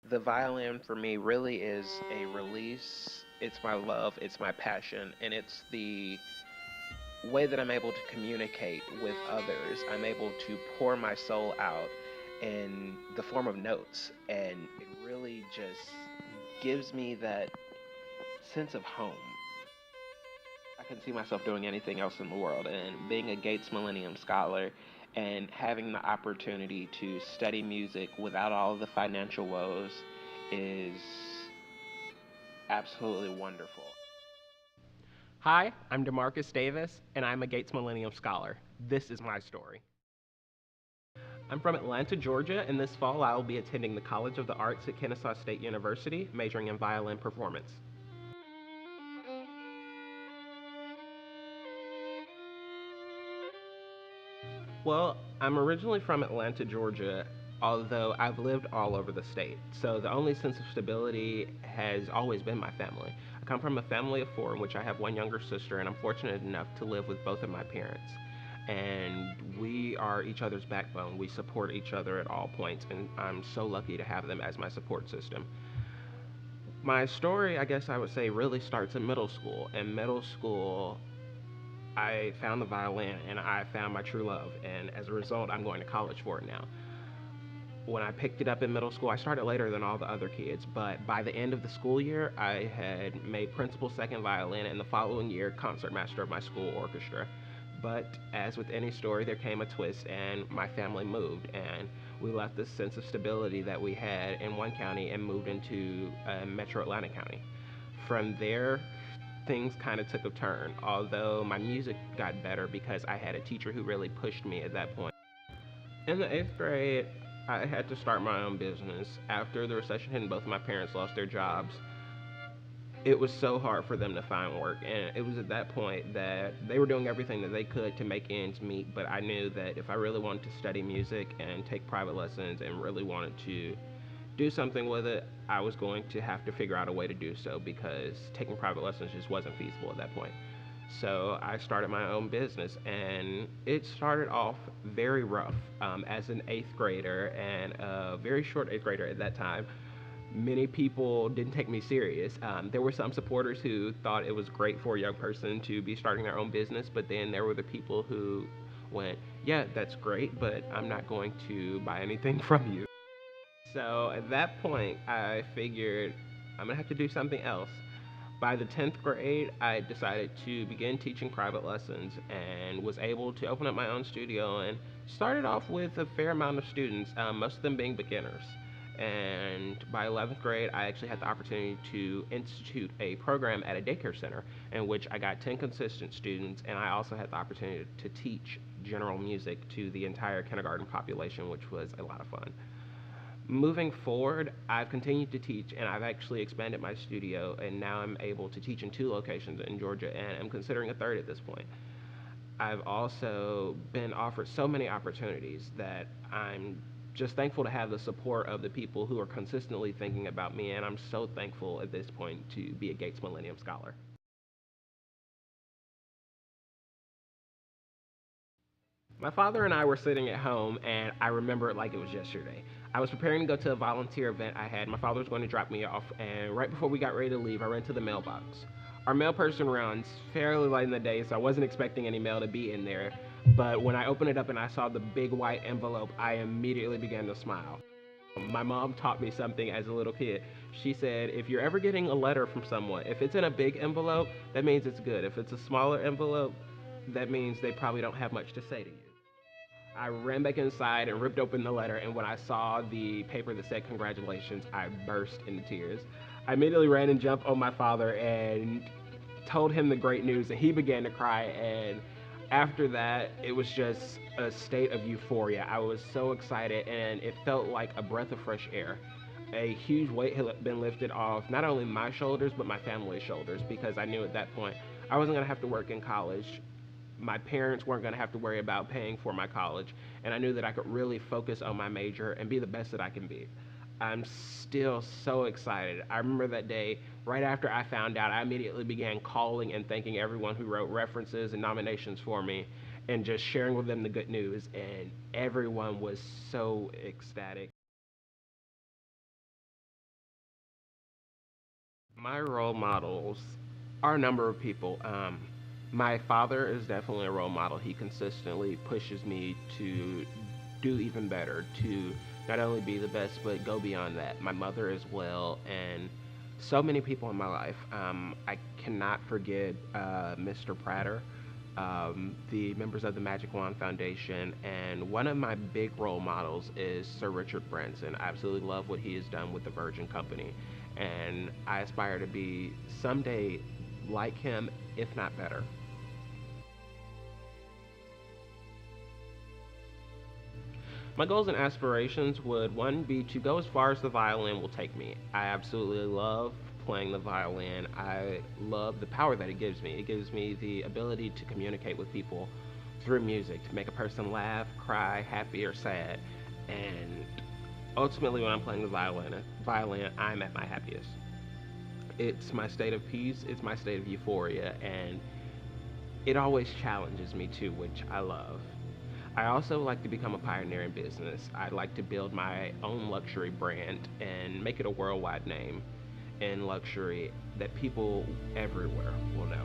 The violin for me really is a release. It's my love, it's my passion, and it's the way that I'm able to communicate with others. I'm able to pour my soul out in the form of notes, and it really just gives me that sense of home. I couldn't see myself doing anything else in the world, and being a Gates Millennium Scholar and having the opportunity to study music without all of the financial woes is absolutely wonderful. Hi, I'm Demarkus Davis, and I'm a Gates Millennium Scholar. This is my story. I'm from Atlanta, Georgia, and this fall I will be attending the College of the Arts at Kennesaw State University, majoring in violin performance. Well, I'm originally from Atlanta, Georgia, although I've lived all over the state. So the only sense of stability has always been my family. I come from a family of four in which I have one younger sister, and I'm fortunate enough to live with both of my parents. And we are each other's backbone. We support each other at all points, and I'm so lucky to have them as my support system. My story, I guess I would say, really starts in middle school. In middle school, I found the violin and I found my true love, and as a result, I'm going to college for it now. When I picked it up in middle school, I started later than all the other kids, but by the end of the school year, I had made principal second violin, and the following year, concertmaster of my school orchestra. But as with any story, there came a twist, and my family moved, and we left this sense of stability that we had in one county and moved into Metro Atlanta County. From there, things kind of took a turn, although my music got better because I had a teacher who really pushed me at that point. In the eighth grade, I had to start my own business. After the recession hit and both of my parents lost their jobs, it was so hard for them to find work. And it was at that point that they were doing everything that they could to make ends meet. But I knew that if I really wanted to study music and take private lessons and really wanted to do something with it, I was going to have to figure out a way to do so because taking private lessons just wasn't feasible at that point. So I started my own business, and it started off very rough as an eighth grader and a very short eighth grader at that time. Many people didn't take me serious. There were some supporters who thought it was great for a young person to be starting their own business, but then there were the people who went, "Yeah, that's great, but I'm not going to buy anything from you." So at that point, I figured I'm gonna have to do something else. By the 10th grade, I decided to begin teaching private lessons and was able to open up my own studio and started off with a fair amount of students, most of them being beginners. And by 11th grade, I actually had the opportunity to institute a program at a daycare center in which I got 10 consistent students, and I also had the opportunity to teach general music to the entire kindergarten population, which was a lot of fun. Moving forward, I've continued to teach and I've actually expanded my studio, and now I'm able to teach in two locations in Georgia, and I'm considering a third at this point. I've also been offered so many opportunities that I'm just thankful to have the support of the people who are consistently thinking about me, and I'm so thankful at this point to be a Gates Millennium Scholar. My father and I were sitting at home, and I remember it like it was yesterday. I was preparing to go to a volunteer event I had. My father was going to drop me off, and right before we got ready to leave, I ran to the mailbox. Our mail person runs fairly late in the day, so I wasn't expecting any mail to be in there. But when I opened it up and I saw the big white envelope, I immediately began to smile. My mom taught me something as a little kid. She said, if you're ever getting a letter from someone, if it's in a big envelope, that means it's good. If it's a smaller envelope, that means they probably don't have much to say to you. I ran back inside and ripped open the letter, and when I saw the paper that said congratulations, I burst into tears. I immediately ran and jumped on my father and told him the great news, and he began to cry. And after that, it was just a state of euphoria. I was so excited, and it felt like a breath of fresh air. A huge weight had been lifted off not only my shoulders, but my family's shoulders, because I knew at that point I wasn't going to have to work in college. My parents weren't going to have to worry about paying for my college, and I knew that I could really focus on my major and be the best that I can be. I'm still so excited. I remember that day, right after I found out, I immediately began calling and thanking everyone who wrote references and nominations for me and just sharing with them the good news, and everyone was so ecstatic. My role models are a number of people. My father is definitely a role model. He consistently pushes me to do even better, to not only be the best, but go beyond that. My mother as well, and so many people in my life. I cannot forget Mr. Prater, the members of the Magic Wand Foundation, and one of my big role models is Sir Richard Branson. I absolutely love what he has done with the Virgin Company, and I aspire to be someday like him, if not better. My goals and aspirations would one be to go as far as the violin will take me. I absolutely love playing the violin. I love the power that it gives me. It gives me the ability to communicate with people through music, to make a person laugh, cry, happy, or sad. And ultimately, when I'm playing the violin, I'm at my happiest. It's my state of peace. It's my state of euphoria, and it always challenges me too, which I love. I also like to become a pioneer in business. I'd like to build my own luxury brand and make it a worldwide name in luxury that people everywhere will know.